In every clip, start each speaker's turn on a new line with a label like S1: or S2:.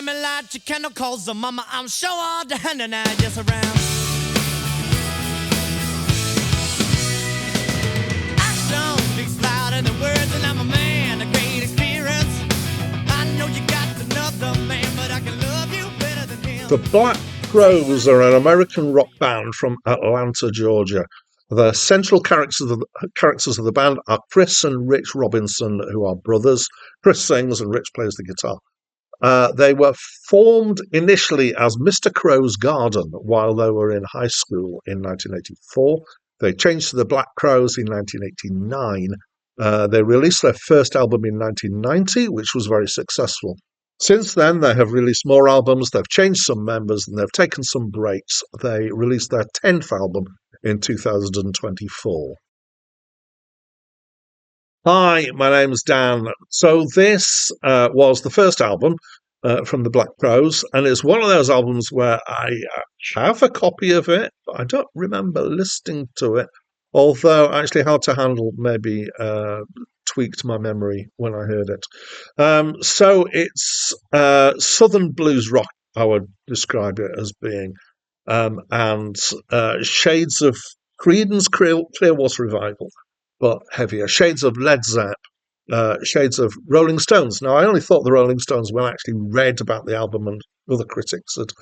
S1: me light your candle, cause mama, I'm sure all the hand and I just around. Action speaks louder than words, and I'm a man of great experience. I know you got another man, but I can love you better than him.
S2: The Black Crowes are an American rock band from Atlanta, Georgia. The central characters of the band are Chris and Rich Robinson, who are brothers. Chris sings and Rich plays the guitar. They were formed initially as Mr. Crow's Garden while they were in high school in 1984. They changed to the Black Crowes in 1989. They released their first album in 1990, which was very successful. Since then, they have released more albums, they've changed some members, and they've taken some breaks. They released their 10th album in 2024. Hi, my name's Dan. So this was the first album from the Black Crowes, and it's one of those albums where I have a copy of it, but I don't remember listening to it, although actually Hard to Handle maybe tweaked my memory when I heard it. So it's Southern blues rock, I would describe it as being, and shades of Creedence Clearwater Revival, but heavier. Shades of Led Zepp, shades of Rolling Stones. Now, I only thought the Rolling Stones when I actually read about the album and other critics had,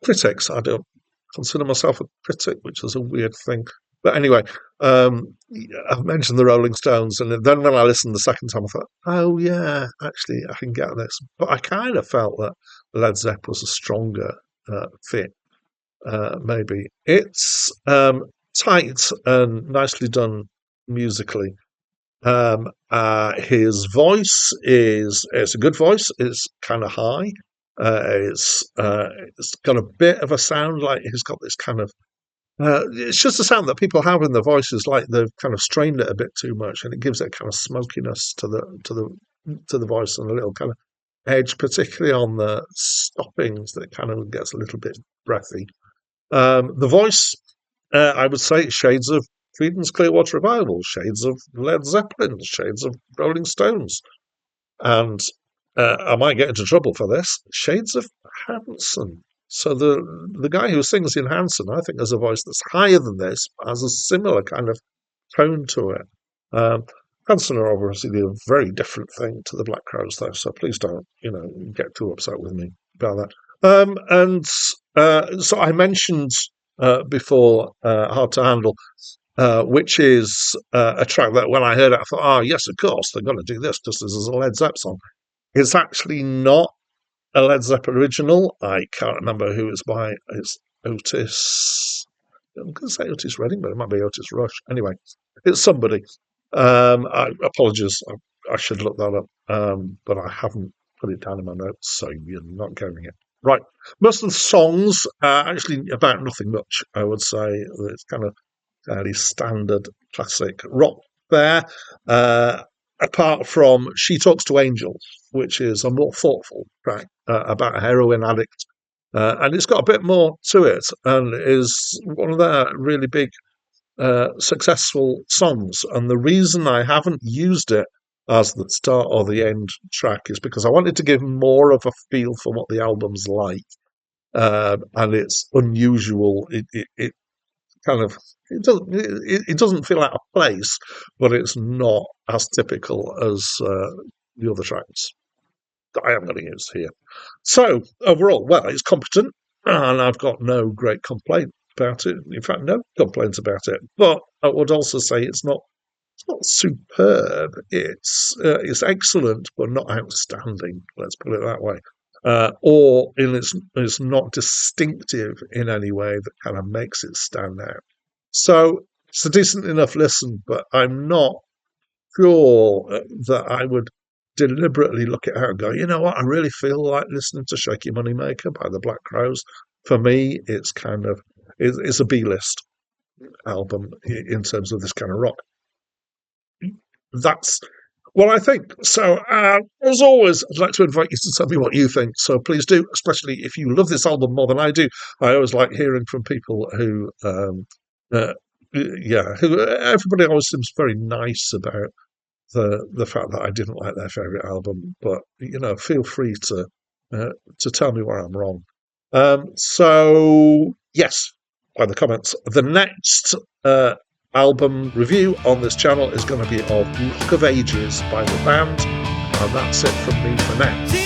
S2: critics. I don't consider myself a critic, which is a weird thing. But anyway, I've mentioned the Rolling Stones, and then when I listened the second time, I thought, oh yeah, actually, I can get this. But I kind of felt that Led Zepp was a stronger fit, maybe. It's tight and nicely done musically. His voice it's a good voice. It's kind of high. It's got a bit of a sound like he's got this kind of. It's just a sound that people have in their voices, like they've kind of strained it a bit too much, and it gives it kind of smokiness to the voice and a little kind of edge, particularly on the stoppings that kind of gets a little bit breathy. The voice, I would say, shades of Creedence Clearwater Revival, shades of Led Zeppelin, shades of Rolling Stones, and I might get into trouble for this, shades of Hanson. So the guy who sings in Hanson, I think, has a voice that's higher than this, but has a similar kind of tone to it. Hanson are obviously a very different thing to the Black Crowes, though, so please don't, get too upset with me about that. So I mentioned before Hard to Handle, which is a track that when I heard it, I thought, oh, yes, of course, they're going to do this just as a Led Zepp song. It's actually not a Led Zeppelin original. I can't remember who it's by. It's Otis. I'm going to say Otis Redding, but it might be Otis Rush. Anyway, it's somebody. I apologize. I should look that up, but I haven't put it down in my notes, so you're not getting it. Right. Most of the songs are actually about nothing much, I would say. It's kind of fairly standard classic rock there. Apart from She Talks to Angels, which is a more thoughtful track about a heroin addict. And it's got a bit more to it and is one of their really big successful songs. And the reason I haven't used it as the start or the end track is because I wanted to give more of a feel for what the album's like. And it's unusual. It kind of it doesn't feel out of place, but it's not as typical as the other tracks that I am going to use here. So overall, well, it's competent, and I've got no great complaint about it. In fact, no complaints about it. But I would also say it's not superb. It's excellent, but not outstanding. Let's put it that way. Or it's not distinctive in any way that kind of makes it stand out. So it's a decent enough listen, but I'm not sure that I would deliberately look at it and go, you know what, I really feel like listening to Shaky Moneymaker by the Black Crowes. For me, it's kind of, it's a B-list album in terms of this kind of rock. That's what I think. So, as always, I'd like to invite you to tell me what you think. So please do, especially if you love this album more than I do. I always like hearing from people who, who everybody always seems very nice about the fact that I didn't like their favourite album. But, feel free to to tell me where I'm wrong. So, yes, by the comments, the next album review on this channel is going to be of Rock of Ages by the band. And that's it from me for now.